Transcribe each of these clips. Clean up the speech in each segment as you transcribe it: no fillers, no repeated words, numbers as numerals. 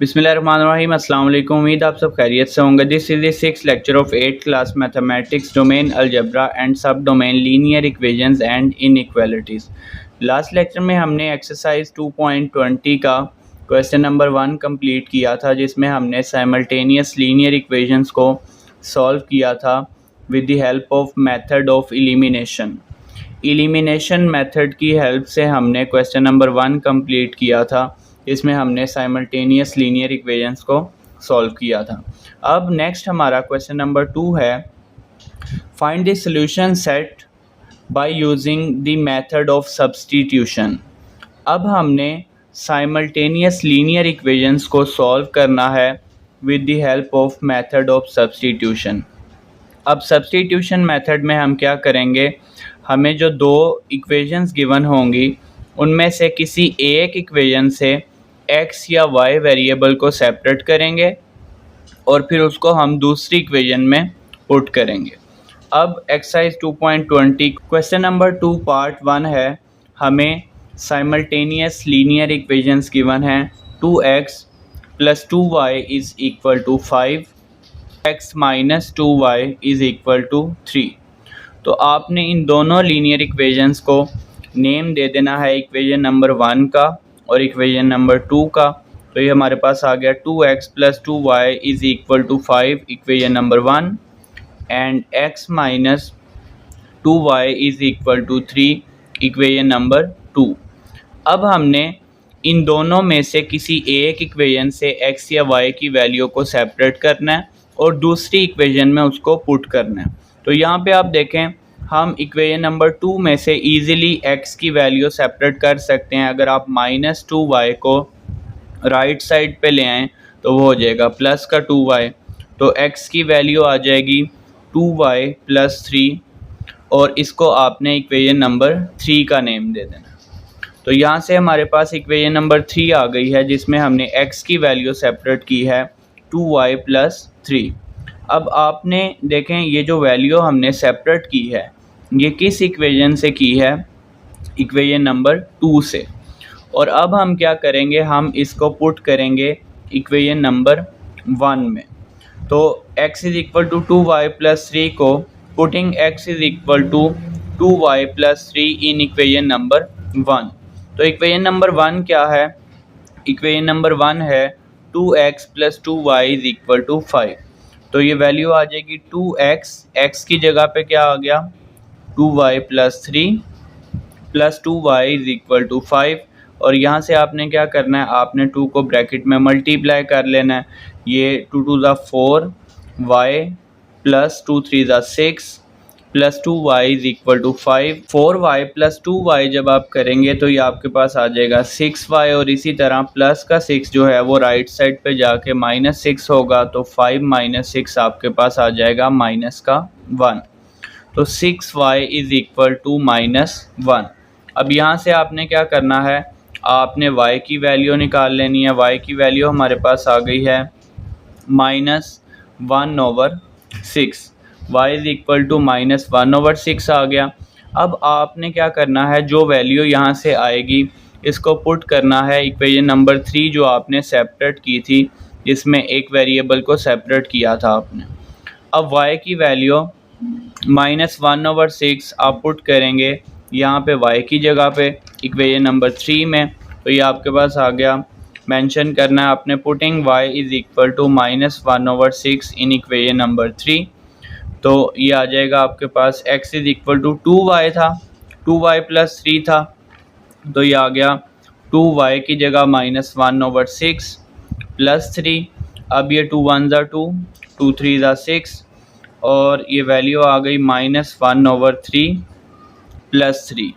बिस्मिल्लाहिर्रहमानिर्रहीम। अस्सलाम वालेकुम। उम्मीद आप सब खैरियत से होंगे। This is the 6th lecture of 8th class mathematics, domain algebra and sub domain linear equations and inequalities. Last lecture में हमने एक्सरसाइज 2.20 का क्वेश्चन नंबर 1 कंप्लीट किया था, जिसमें हमने साइमल्टेनियस लीनियर इक्वेशंस को सॉल्व किया था with the help of method of elimination. Elimination method की हेल्प से हमने क्वेश्चन नंबर 1 कंप्लीट किया था, इसमें हमने साइमल्टेनियस लीनियर इक्वेशंस को सॉल्व किया था। अब नेक्स्ट हमारा क्वेश्चन नंबर 2 है, find the solution set by using the method of substitution. अब हमने साइमल्टेनियस लीनियर इक्वेशंस को सॉल्व करना है with the help of method of substitution. अब सब्स्टिट्यूशन मेथड में हम क्या करेंगे, हमें जो दो इक्वेशंस गिवन होंगी उनमें से किसी एक इक्वेशन से x या y वेरिएबल को सेपरेट करेंगे और फिर उसको हम दूसरी इक्वेशन में पुट करेंगे। अब एक्सरसाइज 2.20 क्वेश्चन नंबर 2 पार्ट 1 है, हमें साइमल्टेनियस लीनियर इक्वेशंस गिवन हैं 2x + 2y = 5, x - 2y = 3। तो आपने इन दोनों लीनियर इक्वेशंस को नेम दे देना है, इक्वेशन नंबर 1 का और इक्वेशन नंबर 2 का। तो ये हमारे पास आ गया 2x + 2y = 5 equation number 1 and x - 2y = 3 equation number 2। अब हमने इन दोनों में से किसी एक इक्वेशन से x या y की वैल्यू को सेपरेट करना है और दूसरी इक्वेशन में उसको पुट करना है। तो यहाँ पे आप देखें, हम इक्वेशन नंबर 2 में से ईज़िली x की वैल्यू सेपरेट कर सकते हैं। अगर आप -2y को राइट साइड पे ले आएँ तो वो हो जाएगा प्लस का 2y, तो x की वैल्यू आ जाएगी 2y + 3 और इसको आपने इक्वेशन नंबर 3 का नेम दे देना। तो यहाँ से हमारे पास इक्वेशन नंबर 3 आ गई है, जिसमें हमने x की वैल्यू सेपरेट की है 2y + 3। अब आपने देखें, ये जो वैल्यू हमने सेपरेट की है ये किस इक्वेशन से की है, इक्वेशन नंबर 2 से। और अब हम क्या करेंगे, हम इसको पुट करेंगे इक्वेशन नंबर 1 में। तो x = 2y + 3 को putting x = 2y + 3 in equation number 1। तो इक्वेशन नंबर 1 क्या है, इक्वेशन नंबर 1 है 2x + 2y = 5। तो ये वैल्यू आ जाएगी 2x, x की जगह पे क्या आ गया 2y + 3 + 2y = 5। और यहाँ से आपने क्या करना है, आपने 2 को ब्रैकेट में मल्टीप्लाई कर लेना है। ये 2 × 2 = 4, y + 2 × 3 = 6 + 2y = 5। 4y + 2y जब आप करेंगे तो ये आपके पास आ जाएगा 6y, और इसी तरह प्लस का 6 जो है वो राइट साइड पे जाके -6 होगा, तो 5 - 6 आपके पास आ जाएगा -1। तो 6y = -1। अब यहाँ से आपने क्या करना है, आपने y की वैल्यू निकाल लेनी है। y की वैल्यू हमारे पास आ गई है -1/6, y = -1/6 आ गया। अब आपने क्या करना है, जो वैल्यू यहाँ से आएगी इसको पुट करना है इक्वेशन नंबर 3 जो आपने सेपरेट की थी, जिसमें एक वेरिएबल को सेपरेट किया था आपने। अब y की वैल्यू -1/6 आप पुट करेंगे यहाँ पे y की जगह पे इक्वेशन नंबर 3 में। तो ये आपके पास आ गया, मेंशन करना है आपने पुटिंग y = -1/6 इन इक्वेशन नंबर 3। तो ये आ जाएगा आपके पास x = 2y था, 2y + 3 था, तो ये आ गया 2y की जगह -1/6 + 3। अब ये 2 × 1 = 2, 2 × 3 = 6 और ये वैल्यू आ गई -1/3 + 3।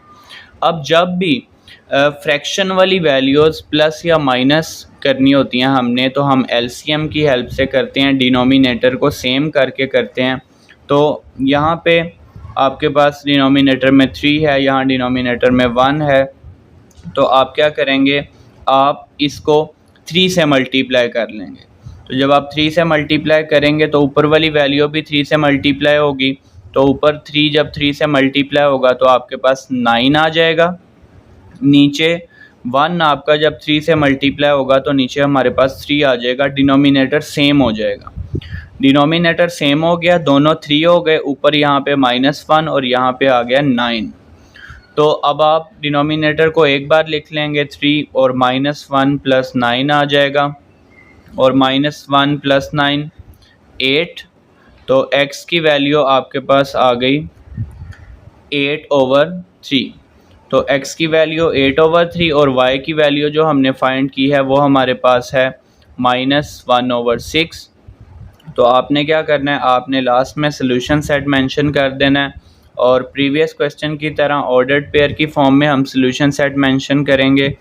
अब जब भी फ्रैक्शन वाली वैल्यूज़ प्लस या माइनस करनी होती हैं हमने, तो हम एलसीएम की हेल्प से करते हैं, डिनोमिनेटर को सेम करके करते हैं। तो यहाँ पे आपके पास डिनोमिनेटर में 3 है, यहाँ डिनोमिनेटर में 1 है, तो आप क्या करेंगे, आप इसको 3 से मल्टीप्लाई कर लेंगे। तो जब आप 3 से मल्टीप्लाई करेंगे तो ऊपर वाली वैल्यू भी 3 से मल्टीप्लाई होगी, तो ऊपर 3 जब 3 से मल्टीप्लाई होगा तो आपके पास 9 आ जाएगा, नीचे 1 आपका जब 3 से मल्टीप्लाई होगा तो नीचे हमारे पास 3 आ जाएगा, डिनोमिनेटर सेम हो जाएगा। डिनोमिनेटर सेम हो गया, दोनों 3 हो गए, ऊपर यहाँ पे -1 और यहाँ पे आ गया 9। तो अब आप डिनोमिनेटर को एक बार लिख लेंगे 3 और -1 + 9 आ जाएगा, और -1 + 9 8। तो x की वैल्यू आपके पास आ गई 8/3। तो x की वैल्यू 8/3 और y की वैल्यू जो हमने फाइंड की है वो हमारे पास है -1/6। तो आपने क्या करना है, आपने लास्ट में सोल्यूशन सेट मेंशन कर देना है, और प्रीवियस क्वेश्चन की तरह ऑर्डर्ड पेयर की फॉर्म में हम सोल्यूशन सेट मेंशन करेंगे,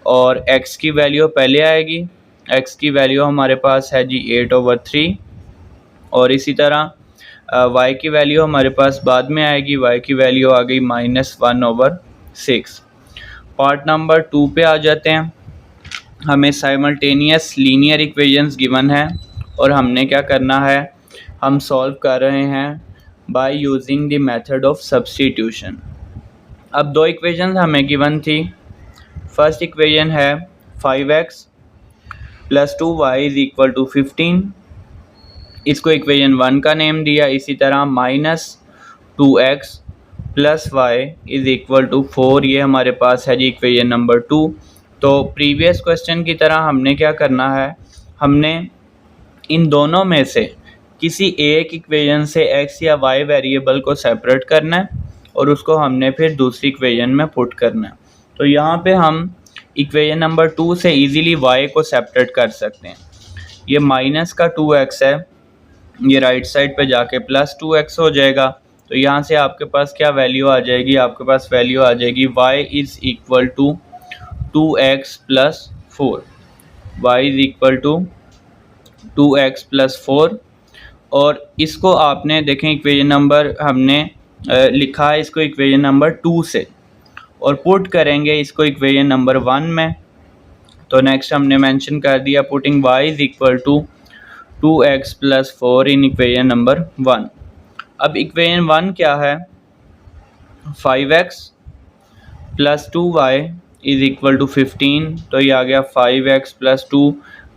और x की वैल्यू पहले आएगी। x की वैल्यू हमारे पास है जी 8/3, और इसी तरह y की वैल्यू हमारे पास बाद में आएगी, y की वैल्यू आ गई -1/6। पार्ट नंबर 2 पे आ जाते हैं। हमें साइमल्टेनियस लीनियर इक्वेशंस गिवन है और हमने क्या करना है, हम सॉल्व कर रहे हैं by using the method of substitution. अब दो इक्वेशंस हमें गिवन थी। फर्स्ट इक्वेशन है 5x + 2y = 15, इसको इक्वेशन 1 का नेम दिया। इसी तरह -2x + y = 4, ये हमारे पास है जी इक्वेशन नंबर 2। तो प्रीवियस क्वेश्चन की तरह हमने क्या करना है, हमने इन दोनों में से किसी एक इक्वेशन से x या y वेरिएबल को सेपरेट करना है और उसको हमने फिर दूसरी इक्वेशन में पुट करना है। तो यहाँ पे हम इक्वेशन नंबर 2 से इजीली y को सेपरेट कर सकते हैं। ये -2x है, ये राइट साइड पे जाके +2x हो जाएगा। तो यहाँ से आपके पास क्या वैल्यू आ जाएगी, आपके पास वैल्यू आ जाएगी y = 2x + 4, y = 2x + 4। और इसको आपने देखें इक्वेशन नंबर हमने लिखा है इसको इक्वेशन नंबर 2 से, और पुट करेंगे इसको इक्वेशन नंबर 1 में। तो नेक्स्ट हमने मेंशन कर दिया पुटिंग y = 2x + 4 इन इक्वेशन नंबर 1। अब इक्वेशन 1 क्या है, 5x + 2y = 15। तो ये आ गया 5x + 2,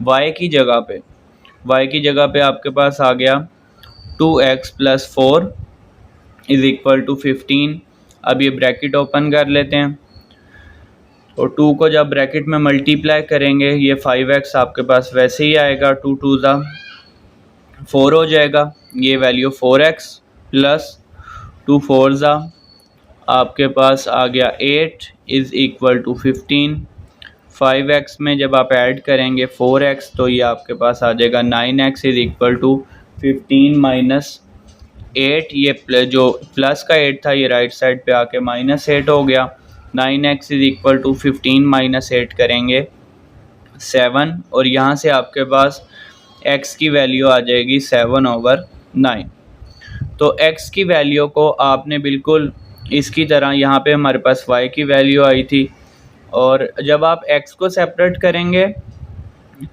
y की जगह पे आपके पास आ गया 2x + 4 = 15। अब ये ब्रैकेट ओपन कर लेते हैं, तो 2 को जब ब्रैकेट में मल्टीप्लाई करेंगे ये 5x आपके पास वैसे ही आएगा, 2 2 ज़ा 4 हो जाएगा। ये वैल्यू 4x + 2 4 ज़ा आपके पास आ गया 8 = 15। 5x में जब आप ऐड करेंगे 4x तो ये आपके पास आ जाएगा 9x = 15 - 8। ये जो प्लस का 8 था ये राइट साइड पे आके -8 हो गया। 9x = 15 - 8 करेंगे 7, और यहाँ से आपके पास x की वैल्यू आ जाएगी 7/9। तो x की वैल्यू को आपने बिल्कुल इसकी तरह, यहाँ पे हमारे पास y की वैल्यू आई थी, और जब आप x को सेपरेट करेंगे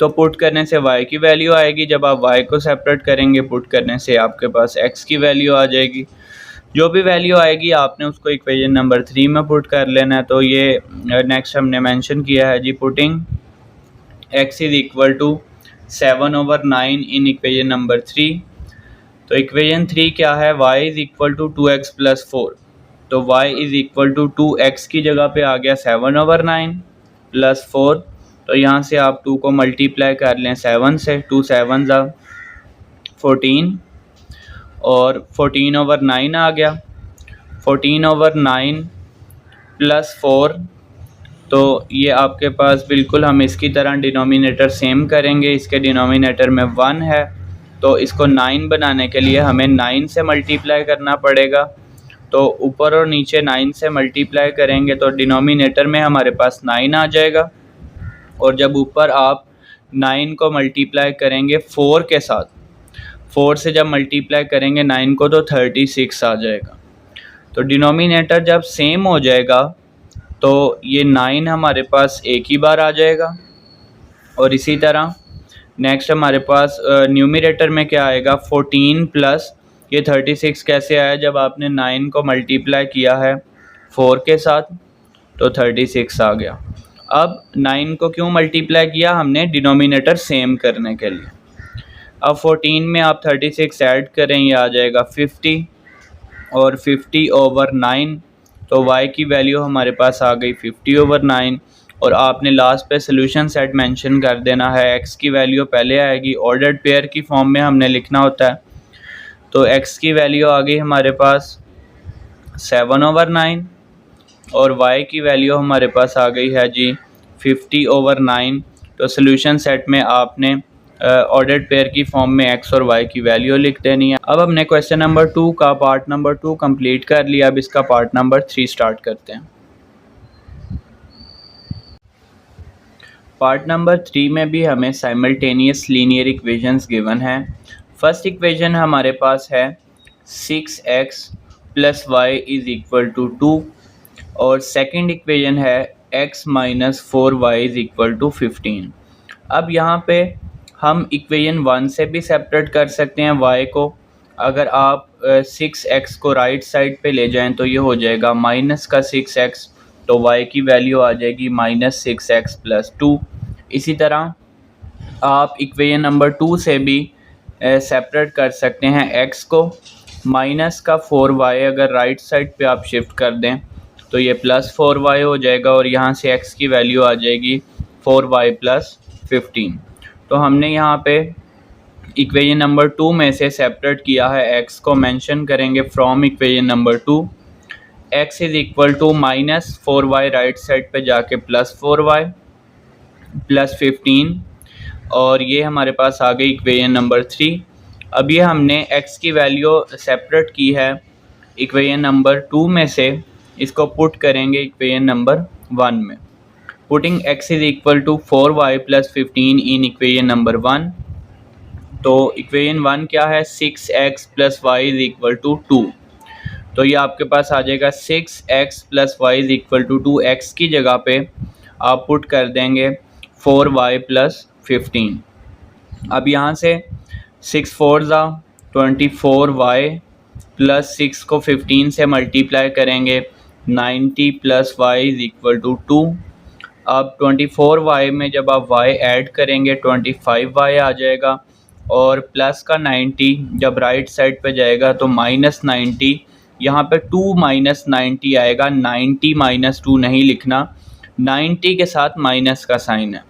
तो पुट करने से y की वैल्यू आएगी, जब आप y को सेपरेट करेंगे पुट करने से आपके पास x की वैल्यू आ जाएगी। जो भी वैल्यू आएगी आपने उसको इक्वेशन नंबर 3 में पुट कर लेना है। तो ये नेक्स्ट हमने मेंशन किया है जी putting x = 7/9 in equation number 3। तो इक्वेशन 3 क्या है, y = 2x + 4। तो y = 2x की जगह पे आ गया 7/9 + 4। तो यहाँ से आप 2 को मल्टीप्लाई कर लें 7 से, 2 7 ज़ा 14, और 14/9 आ गया। 14/9 + 4, तो ये आपके पास बिल्कुल हम इसकी तरह डिनोमिनेटर सेम करेंगे। इसके डिनोमिनेटर में 1 है, तो इसको 9 बनाने के लिए हमें 9 से मल्टीप्लाई करना पड़ेगा। तो ऊपर और नीचे 9 से मल्टीप्लाई करेंगे तो डिनोमिनेटर में हमारे पास 9 आ जाएगा, और जब ऊपर आप 9 को मल्टीप्लाई करेंगे 4 के साथ, 4 से जब मल्टीप्लाई करेंगे 9 को तो 36 आ जाएगा। तो डिनोमिनेटर जब सेम हो जाएगा तो ये 9 हमारे पास एक ही बार आ जाएगा। और इसी तरह नेक्स्ट हमारे पास न्यूमरेटर में क्या आएगा, 14 प्लस ये 36 कैसे आया, जब आपने 9 को मल्टीप्लाई किया है 4 के साथ तो 36 आ गया। अब 9 को क्यों मल्टीप्लाई किया हमने? डिनोमिनेटर सेम करने के लिए। अब 14 में आप 36 ऐड करें, ये आ जाएगा 50 और 50/9, तो y की वैल्यू हमारे पास आ गई 50/9। और आपने लास्ट पे सोल्यूशन सेट मेंशन कर देना है, x की वैल्यू पहले आएगी, ऑर्डर्ड पेयर की फॉर्म में हमने लिखना होता है। तो x की वैल्यू आ गई हमारे पास 7/9 और y की वैल्यू हमारे पास आ गई है जी 50/9। तो सोल्यूशन सेट में आपने ऑर्डर्ड पेयर की फॉर्म में x और y की वैल्यू लिख देनी है। अब हमने क्वेश्चन नंबर 2 का पार्ट नंबर 2 कंप्लीट कर लिया। अब इसका पार्ट नंबर 3 स्टार्ट करते हैं। पार्ट नंबर 3 में भी हमें साइमल्टेनियस लीनियर इक्वेशंस गिवन है। फर्स्ट इक्वेशन हमारे पास है 6x + y = 2 और सेकंड इक्वेशन है x - 4y = 15। अब यहाँ पे हम इक्वेशन 1 से भी सेपरेट कर सकते हैं y को। अगर आप 6x को राइट साइड पे ले जाएं तो ये हो जाएगा माइनस का 6x, तो y की वैल्यू आ जाएगी -6x + 2। इसी तरह आप इक्वेशन नंबर 2 से भी सेपरेट कर सकते हैं x को। माइनस का 4y अगर राइट साइड पे आप शिफ्ट कर दें तो ये +4y हो जाएगा और यहाँ से x की वैल्यू आ जाएगी 4y + 15। तो हमने यहाँ पे इक्वेशन नंबर 2 में से सेपरेट किया है, x को मेंशन करेंगे from equation number 2। x = -4y right side पे जाके +4y + 15 और ये हमारे पास आ गई इक्वेशन नंबर 3। अब ये हमने x की वैल्यू सेपरेट की है इक्वेशन नंबर 2 में से, इसको पुट करेंगे इक्वेशन नंबर 1 में। Putting x = 4y + 15 in equation number 1। तो इक्वेशन 1 क्या है? 6x + y = 2। तो ये आपके पास आ जाएगा 6x + y = 2। x की जगह पे आप पुट कर देंगे 4y + 15। अब यहाँ से 6 4 24y + 6 को 15 से मल्टीप्लाई करेंगे 90 + y = 2। अब 24y में जब आप y ऐड करेंगे 25y आ जाएगा और प्लस का 90 जब राइट साइड पे जाएगा तो -90, यहाँ पे 2 - 90 आएगा। 90 - 2 नहीं लिखना, 90 के साथ माइनस का साइन है।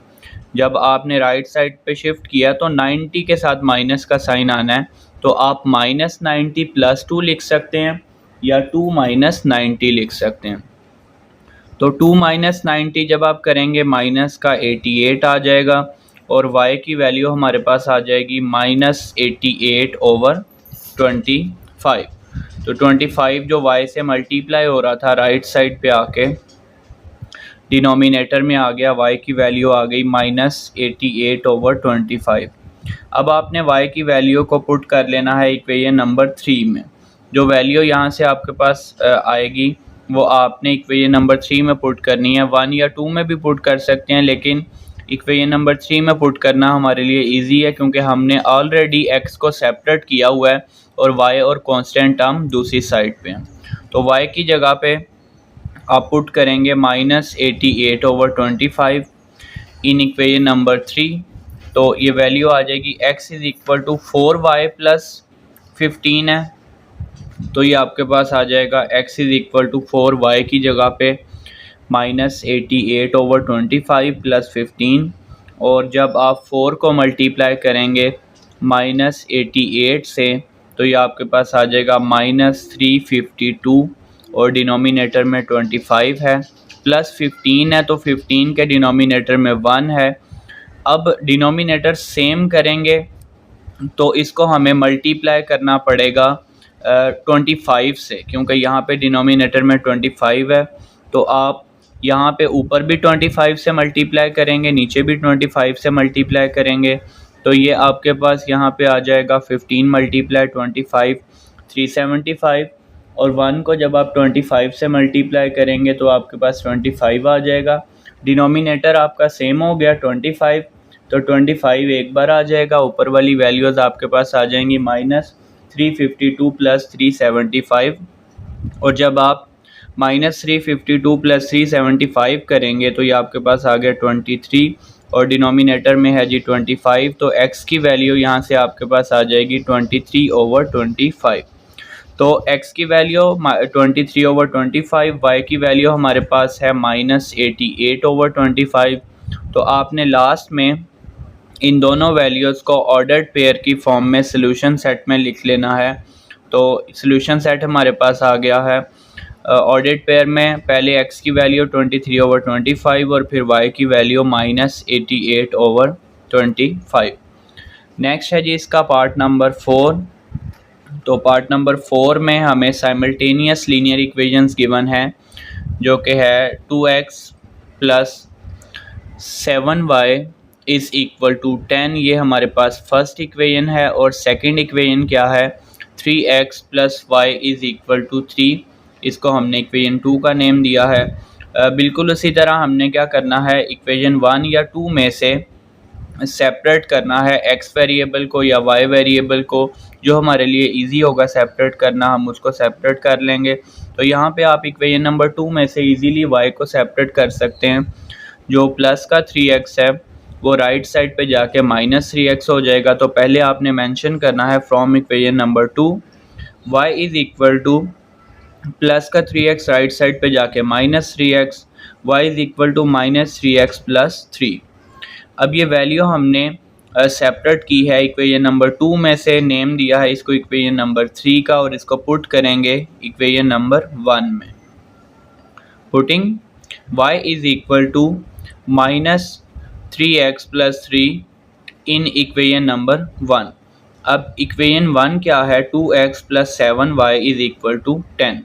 जब आपने राइट साइड पे शिफ्ट किया तो 90 के साथ माइनस का साइन आना है, तो आप -90 + 2 लिख सकते हैं या 2 - 90 लिख सकते हैं। तो 2 - 90 जब आप करेंगे माइनस का 88 आ जाएगा और y की वैल्यू हमारे पास आ जाएगी -88/25। तो 25 जो y से मल्टीप्लाई हो रहा था राइट साइड पे आके डिनोमिनेटर में आ गया, y की वैल्यू आ गई -88/25। अब आपने y की वैल्यू को पुट कर लेना है इक्वेशन नंबर 3 में। जो वैल्यू यहाँ से आपके पास आएगी वो आपने इक्वेशन नंबर 3 में पुट करनी है। 1 या 2 में भी पुट कर सकते हैं, लेकिन इक्वेशन नंबर 3 में पुट करना हमारे लिए इजी है क्योंकि हमने ऑलरेडी x को सेपरेट किया हुआ है और y और कांस्टेंट टर्म दूसरी साइड पे हैं। तो y की जगह पे आप पुट करेंगे -88/25 इन इक्वेशन नंबर 3। तो ये वैल्यू आ जाएगी x = 4y + 15 है, तो ये आपके पास आ जाएगा x = 4y की जगह पे -88/25 + 15। और जब आप 4 को मल्टीप्लाई करेंगे -88 से तो ये आपके पास आ जाएगा -352 और डिनोमिनेटर में 25 है, प्लस 15 है तो 15 के डिनोमिनेटर में 1 है। अब डिनोमिनेटर सेम करेंगे तो इसको हमें मल्टीप्लाई करना पड़ेगा 25 से, क्योंकि यहाँ पे डिनोमिनेटर में 25 है। तो आप यहाँ पे ऊपर भी 25 से मल्टीप्लाई करेंगे, नीचे भी 25 से मल्टीप्लाई करेंगे, तो ये आपके पास यहाँ पे आ जाएगा 15 × 25 375 और 1 को जब आप 25 से मल्टीप्लाई करेंगे तो आपके पास 25 आ जाएगा। डिनोमिनेटर आपका सेम हो गया 25, तो 25 एक बार आ जाएगा, ऊपर वाली वैल्यूज़ आपके पास आ जाएंगी -352 + 375। और जब आप -352 प्लस 375 करेंगे तो ये आपके पास आ गया 23 और डिनोमिनेटर में है जी 25, तो x की वैल्यू यहाँ से आपके पास आ जाएगी 23/25। तो x की वैल्यू 23/25, y की वैल्यू हमारे पास है -88/25। तो आपने लास्ट में इन दोनों वैल्यूज़ को ऑर्डर्ड पेयर की फॉर्म में सॉल्यूशन सेट में लिख लेना है। तो सॉल्यूशन सेट हमारे पास आ गया है। ऑर्डर्ड पेयर में पहले x की वैल्यू 23/25 और फिर y की वैल्यू -88/25। नेक्स्ट है जी इसका पार्ट नंबर 4। तो पार्ट नंबर 4 में हमें साइमल्टेनियस लीनियर इक्वेशंस गिवन है जो कि है 2x plus 7y is equal to 10। ये हमारे पास फर्स्ट इक्वेशन है और सेकंड इक्वेशन क्या है 3x plus y is equal to 3। इसको हमने इक्वेशन 2 का नेम दिया है। बिल्कुल उसी तरह हमने क्या करना है इक्वेशन 1 या 2 में से सेपरेट करना है x वेरिएबल को या y वेरिएबल को, जो हमारे लिए इजी होगा सेपरेट करना, हम उसको सेपरेट कर लेंगे। तो यहाँ पे आप इक्वेशन नंबर 2 में से इजीली y को सेपरेट कर सकते हैं। जो प्लस का 3x है वो राइट साइड पे जाके -3x हो जाएगा। तो पहले आपने मेंशन करना है from equation number 2 y is equal to plus का 3x राइट साइड पे जाके -3x, y is equal to -3x plus 3। अब ये वैल्यू हमने सेपरेट की है इक्वेशन नंबर 2 में से, नेम दिया है इसको इक्वेशन नंबर 3 का, और इसको पुट करेंगे इक्वेशन नंबर 1 में। Putting y is equal to -3x plus 3 in equation number 1। अब इक्वेशन 1 क्या है 2x plus 7y is equal to 10।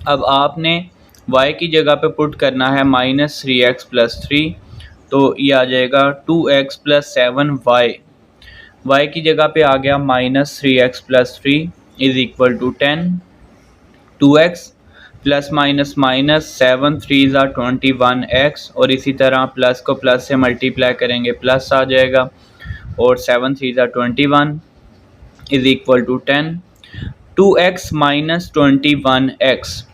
अब आपने y की जगह पे पुट करना है -3x प्लस 3, तो ये आ जाएगा 2x प्लस 7y। y की जगह पे आ गया -3x plus 3 is equal to 10। 2x plus minus minus 7 3 21x, और इसी तरह प्लस को प्लस से मल्टीप्लाई करेंगे प्लस आ जाएगा, और 7 3 21 is equal to 10। 2x minus 21x,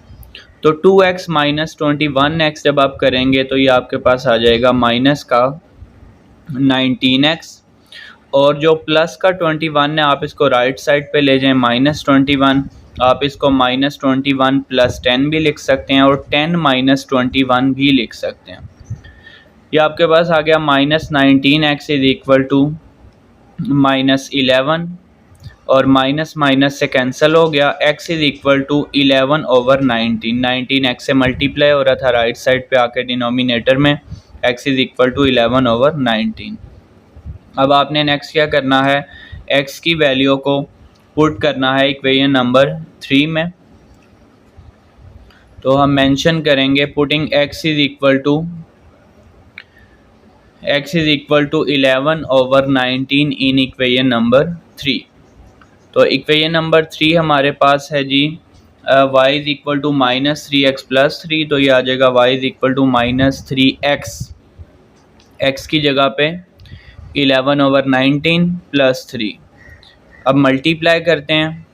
तो 2x माइनस 21x जब आप करेंगे तो ये आपके पास आ जाएगा माइनस का 19x, और जो प्लस का 21 है आप इसको राइट साइड पे ले जाएं -21, आप इसको -21 प्लस 10 भी लिख सकते हैं और 10 माइनस 21 भी लिख सकते हैं। ये आपके पास आ गया -19x इज़ इक्वल टू -11, और माइनस माइनस से कैंसिल हो गया। x is equal to 11/19, 19x से मल्टीप्लाई हो रहा था राइट साइड पे आके डिनोमिनेटर में, x इज़ इक्वल टू 11/19। अब आपने नेक्स्ट क्या करना है x की वैल्यू को पुट करना है इक्वेशन नंबर 3 में। तो हम मेंशन करेंगे putting x is equal to 11/19 in equation number 3। तो इक्वेशन नंबर 3 हमारे पास है जी y is equal to -3x plus 3, तो ये आ जाएगा y is equal to -3x, x की जगह पे 11/19 प्लस 3। अब मल्टीप्लाई करते हैं,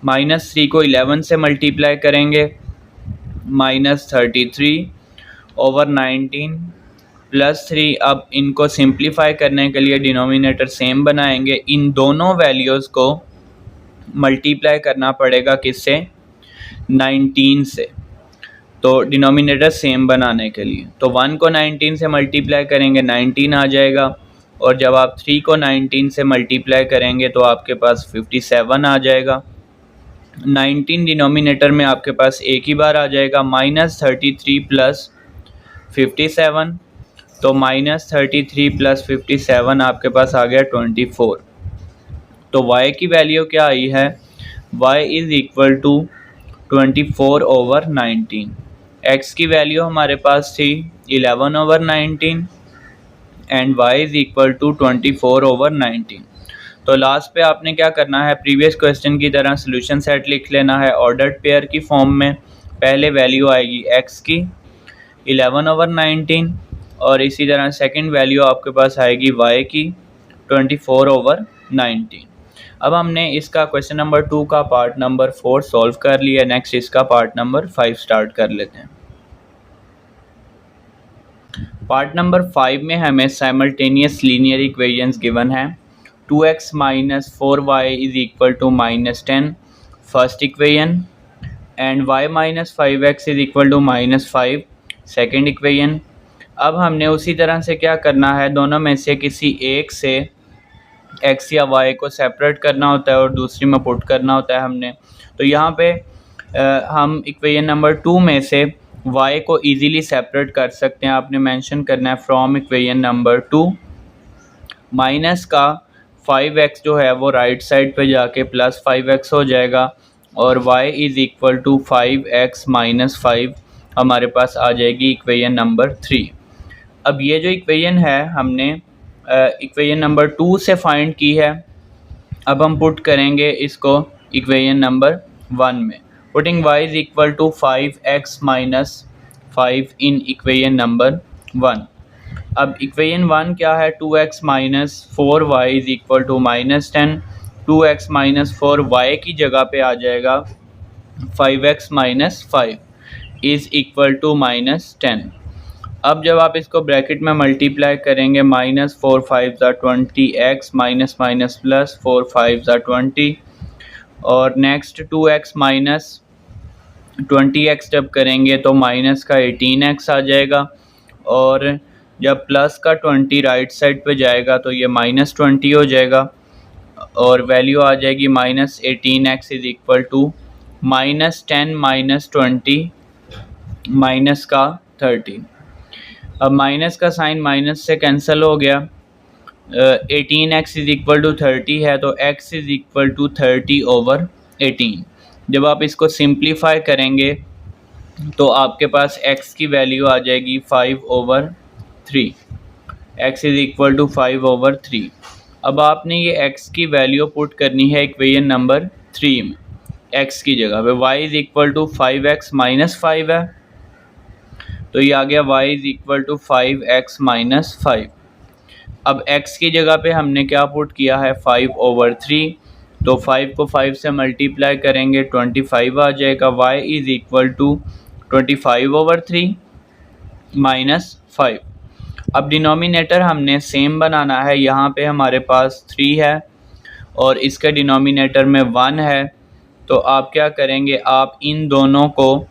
-3 को 11 से मल्टीप्लाई करेंगे -33/19 प्लस 3। अब इनको सिंप्लीफाई करने के लिए डिनोमिनेटर सेम बनाएंगे, इन दोनों वैल्यूज़ को मल्टीप्लाई करना पड़ेगा किससे 19 से, तो डिनोमिनेटर सेम बनाने के लिए। तो 1 को 19 से मल्टीप्लाई करेंगे 19 आ जाएगा, और जब आप 3 को 19 से मल्टीप्लाई करेंगे तो आपके पास 57 आ जाएगा। 19 डिनोमिनेटर में आपके पास एक ही बार आ जाएगा, -33 प्लस 57, तो -33 प्लस 57 आपके पास आ गया 24। तो y की वैल्यू क्या आई है y is equal to 24/19। x की वैल्यू हमारे पास थी 11/19 and y is equal to 24/19। तो लास्ट पे आपने क्या करना है प्रीवियस क्वेश्चन की तरह सॉल्यूशन सेट लिख लेना है ऑर्डर्ड पेयर की फॉर्म में। पहले वैल्यू आएगी x की 11/19, और इसी तरह सेकंड वैल्यू आपके पास आएगी y की 24/19। अब हमने इसका क्वेश्चन नंबर 2 का पार्ट नंबर 4 सॉल्व कर लिया। नेक्स्ट इसका पार्ट नंबर 5 स्टार्ट कर लेते हैं। पार्ट नंबर 5 में हमें साइमल्टेनियस लीनियर इक्वेशंस गिवन है। 2x minus 4y is equal to -10 first equation and y minus 5x is equal to -5 second equation. अब हमने उसी तरह से क्या करना है, दोनों में से किसी एक से x या y को सेपरेट करना होता है और दूसरी में पुट करना होता है हमने। तो यहाँ पे हम इक्वेशन नंबर 2 में से y को इजीली सेपरेट कर सकते हैं। आपने मेंशन करना है फ्रॉम इक्वेशन नंबर 2 माइनस का 5x जो है वो राइट साइड पे जाके प्लस 5x हो जाएगा और y is equal to 5x minus 5 हमारे पास आ जाएगी इक्वेशन नंबर 3। अब ये जो इक्वेशन है हमने इक्वेशन नंबर 2 से फाइंड की है। अब हम पुट करेंगे इसको इक्वेशन नंबर 1 में। Putting y is equal to 5x minus 5 in equation number 1। अब इक्वेशन 1 क्या है, 2x minus 4y is equal to -10। 2x minus 4y की जगह पे आ जाएगा 5x minus 5 is equal to -10। अब जब आप इसको ब्रैकेट में मल्टीप्लाई करेंगे, -4 5 20 x माइनस माइनस प्लस 4 5 20 और नेक्स्ट 2x माइनस 20x जब करेंगे तो माइनस का 18x आ जाएगा और जब प्लस का 20 राइट साइड पे जाएगा तो ये -20 हो जाएगा और वैल्यू आ जाएगी -18x is equal to -10 minus 20 minus का 13। अब माइनस का साइन माइनस से कैंसिल हो गया। 18x इज इक्वल टू 30 है तो x इज इक्वल टू 30/18। जब आप इसको सिंप्लीफाई करेंगे तो आपके पास x की वैल्यू आ जाएगी 5/3। x is equal to 5/3। अब आपने ये x की वैल्यू पुट करनी है इक्वेशन नंबर 3 में। x की जगह पे y is equal to 5x minus 5 है तो ये आ गया y is equal to 5x minus 5। अब x की जगह पे हमने क्या पुट किया है 5/3 तो 5 को 5 से मल्टीप्लाई करेंगे 25 आ जाएगा। y is equal to 25/3 minus 5। अब डिनोमिनेटर हमने सेम बनाना है। यहाँ पे हमारे पास 3 है और इसके डिनोमिनेटर में 1 है तो आप क्या करेंगे, आप इन दोनों को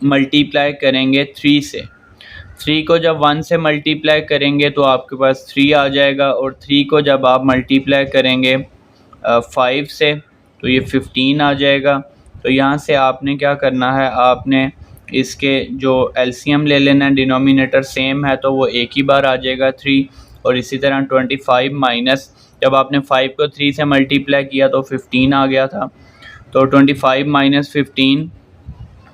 मल्टीप्लाई करेंगे 3 से। 3 को जब 1 से मल्टीप्लाई करेंगे तो आपके पास 3 आ जाएगा और 3 को जब आप मल्टीप्लाई करेंगे 5 से तो ये 15 आ जाएगा। तो यहाँ से आपने क्या करना है, आपने इसके जो एलसीएम ले लेना है, डिनोमिनेटर सेम है तो वो एक ही बार आ जाएगा 3 और इसी तरह 25 माइनस जब आपने 5 को 3 से मल्टीप्लाई किया तो 15 आ गया था तो 25 माइनस 15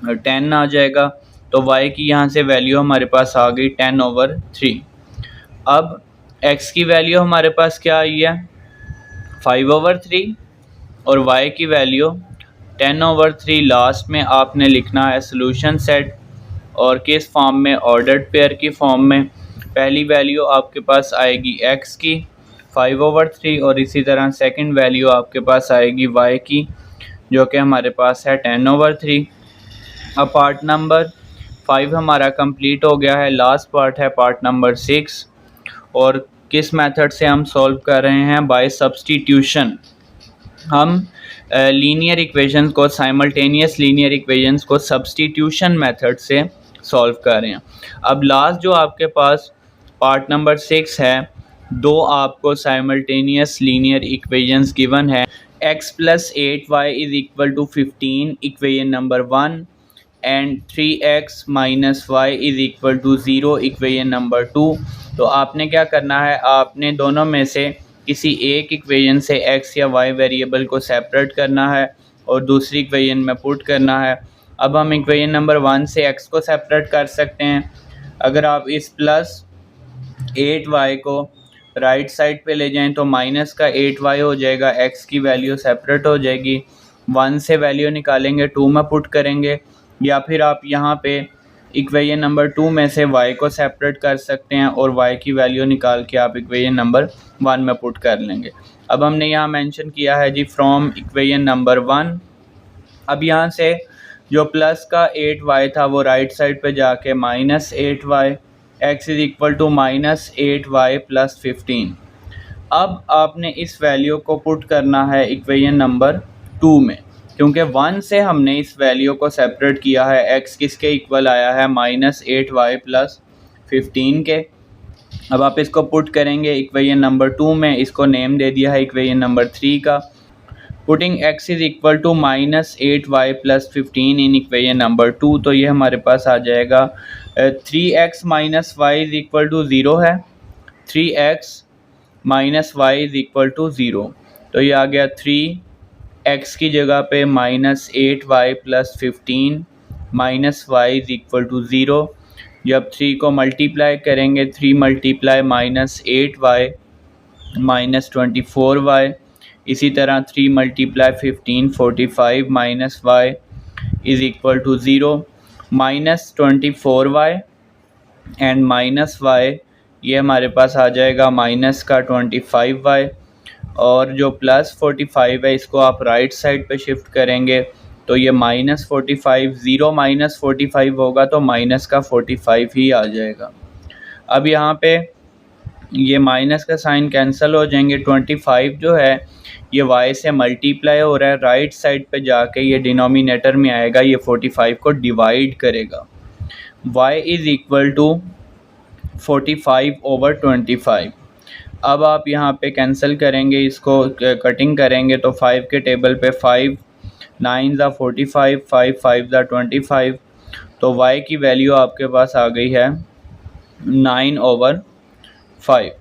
10 आ जाएगा। तो y की यहाँ से वैल्यू हमारे पास आ गई 10/3। अब x की वैल्यू हमारे पास क्या आई है 5/3 और y की वैल्यू 10/3। लास्ट में आपने लिखना है सोल्यूशन सेट और किस फॉर्म में, ऑर्डर्ड पेयर की फॉर्म में। पहली वैल्यू आपके पास आएगी x की 5/3 और इसी तरह सेकंड वैल्यू आपके पास आएगी y की जो कि हमारे पास है 10/3। अब पार्ट नंबर 5 हमारा कंप्लीट हो गया है। लास्ट पार्ट है पार्ट नंबर 6 और किस मेथड से हम सॉल्व कर रहे हैं, बाय सब्स्टिट्यूशन। हम लीनियर इक्वेशंस को, साइमल्टेनियस लीनियर इक्वेशंस को सब्स्टिट्यूशन मेथड से सॉल्व कर रहे हैं। अब लास्ट जो आपके पास पार्ट नंबर 6 है, दो आपको साइमल्टेनियस लीनियर इक्वेशंस गिवन है। x + 8y is equal to 15 equation number 1 and 3x - y is equal to 0 equation number 2। तो आपने क्या करना है, आपने दोनों में से किसी एक इक्वेशन से x या y वेरिएबल को सेपरेट करना है और दूसरी इक्वेशन में पुट करना है। अब हम इक्वेशन नंबर 1 से x को सेपरेट कर सकते हैं। अगर आप इस +8y को राइट साइड पे ले जाएं तो माइनस का 8y हो जाएगा, x की वैल्यू सेपरेट हो जाएगी। 1 से वैल्यू निकालेंगे 2 में पुट करेंगे या फिर आप यहाँ पे इक्वेशन नंबर 2 में से y को सेपरेट कर सकते हैं और y की वैल्यू निकाल के आप इक्वेशन नंबर 1 में पुट कर लेंगे। अब हमने यहाँ मेंशन किया है जी फ्रॉम इक्वेशन नंबर 1। अब यहाँ से जो प्लस का 8y था वो राइट साइड पे जाके -8y, x is equal to -8y plus 15। अब आपने इस वैल्यू को पुट करना है इक्वेशन नंबर 2 में, क्योंकि 1 से हमने इस वैल्यू को सेपरेट किया है। x किसके इक्वल आया है -8y प्लस 15 के। अब आप इसको पुट करेंगे इक्वेशन नंबर 2 में, इसको नेम दे दिया है इक्वेशन नंबर 3 का। Putting x is equal to -8y plus 15 in equation number 2, तो ये हमारे पास आ जाएगा 3x minus y is equal to 0 है, 3x minus y is equal to 0। तो ये आ गया 3x की जगह पे -8y plus 15 minus y is equal to 0। जब 3 को मल्टीप्लाई करेंगे, 3 मल्टीप्लाई -8y माइनस 24y, इसी तरह 3 multiply 15 45 minus y is equal to 0, -24y and minus y ये हमारे पास आ जाएगा माइनस का 25y, और जो प्लस 45 है इसको आप राइट साइड पे शिफ्ट करेंगे तो ये -45, 0 माइनस 45 होगा तो माइनस का 45 ही आ जाएगा। अब यहाँ पे ये माइनस का साइन कैंसिल हो जाएंगे, 25 जो है ये y से मल्टीप्लाई हो रहा है, राइट साइड पे जाके ये डिनोमिनेटर में आएगा, ये 45 को डिवाइड करेगा। y is equal to 45/25। अब आप यहाँ पे कैंसिल करेंगे, इसको कटिंग करेंगे तो 5 के टेबल पे 5 9 ज़ा 45, 5 5 ज़ा 25, तो y की वैल्यू आपके पास आ गई है 9/5।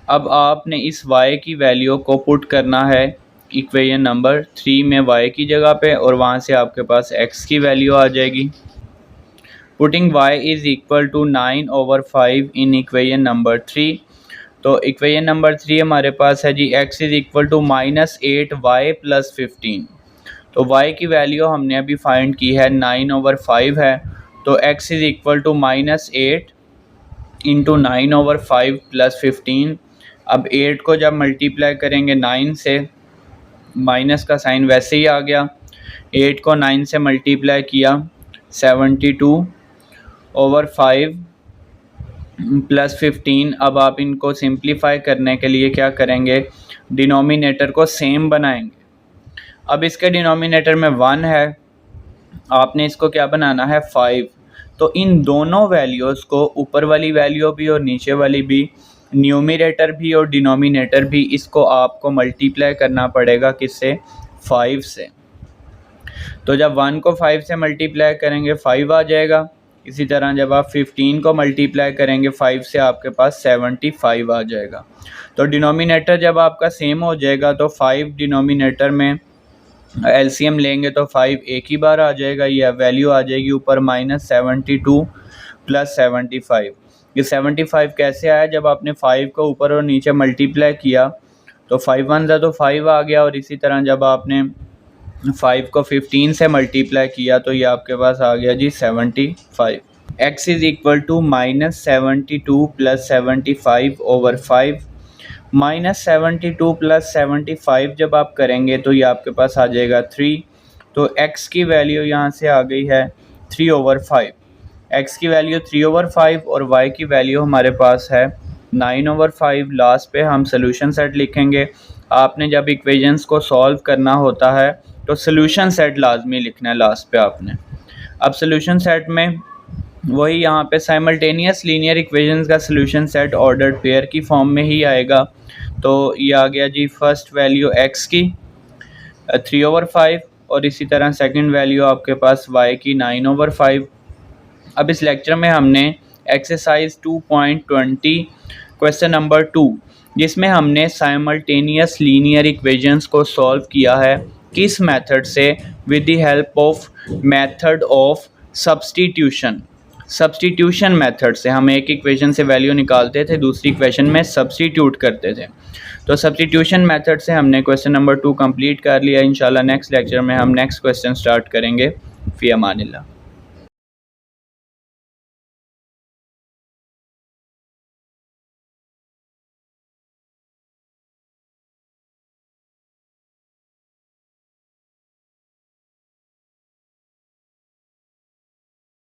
अब आपने इस y की वैल्यू को पुट करना है इक्वेशन नंबर 3 में y की जगह पे, और वहाँ से आपके पास x की वैल्यू आ जाएगी। Putting y is equal to 9/5 in equation number 3, तो इक्वेशन नंबर 3 हमारे पास है जी x is equal to -8y plus 15। तो y की वैल्यू हमने अभी फाइंड की है 9/5 है, तो x is equal to -8 into 9/5 plus 15। अब 8 को जब मल्टीप्लाई करेंगे 9 से, माइनस का साइन वैसे ही आ गया, 8 को 9 से मल्टीप्लाई किया 72/5 प्लस 15। अब आप इनको सिंप्लीफाई करने के लिए क्या करेंगे, डिनोमिनेटर को सेम बनाएंगे। अब इसके डिनोमिनेटर में 1 है, आपने इसको क्या बनाना है 5, तो इन दोनों वैल्यूज़ को, ऊपर वाली वैल्यू भी और नीचे वाली भी, न्यूमरेटर भी और डिनोमिनेटर भी, इसको आपको मल्टीप्लाई करना पड़ेगा किससे, 5 से। तो जब 1 को 5 से मल्टीप्लाई करेंगे 5 आ जाएगा। इसी तरह जब आप 15 को मल्टीप्लाई करेंगे 5 से आपके पास 75 आ जाएगा। तो डिनोमिनेटर जब आपका सेम हो जाएगा तो 5 डिनोमिनेटर में एलसीएम लेंगे तो 5 एक ही बार आ जाएगा, यह वैल्यू आ जाएगी ऊपर -72 प्लस 75। ये 75 कैसे आया, जब आपने 5 को ऊपर और नीचे मल्टीप्लाई किया तो 5 1 ज़ा तो 5 आ गया, और इसी तरह जब आपने 5 को 15 से मल्टीप्लाई किया तो ये आपके पास आ गया जी 75। x is equal to -72 plus 75/5। -72 plus 75 जब आप करेंगे तो ये आपके पास आ जाएगा 3, तो x की वैल्यू यहाँ से आ गई है 3/5। x की वैल्यू 3/5 और y की वैल्यू हमारे पास है 9/5। लास्ट पे हम सोल्यूशन सेट लिखेंगे। आपने जब इक्वेशंस को सॉल्व करना होता है तो सोल्यूशन सेट लाजमी लिखना है लास्ट पे आपने। अब सोल्यूशन सेट में वही यहाँ पे साइमल्टेनियस लीनियर इक्वेशंस का सोल्यूशन सेट ऑर्डर्ड पेयर की फॉर्म में ही आएगा। तो ये आ गया जी फर्स्ट वैल्यू x की 3/5, और इसी तरह सेकंड वैल्यू आपके पास y की 9/5। अब इस लेक्चर में हमने एक्सरसाइज 2.20 क्वेश्चन नंबर 2, जिसमें हमने साइमल्टेनियस लीनियर इक्वेशंस को सॉल्व किया है किस मेथड से, with the help of method of substitution. Substitution method से हम एक इक्वेशन से वैल्यू निकालते थे, दूसरी इक्वेशन में सब्स्टिट्यूट करते थे। तो सब्स्टिट्यूशन मेथड से हमने क्वेश्चन नंबर 2 कंप्लीट कर लिया। इंशाल्लाह नेक्स्ट लेक्चर में हम नेक्स्ट क्वेश्चन स्टार्ट करेंगे। फ़ी अमानिल्लाह।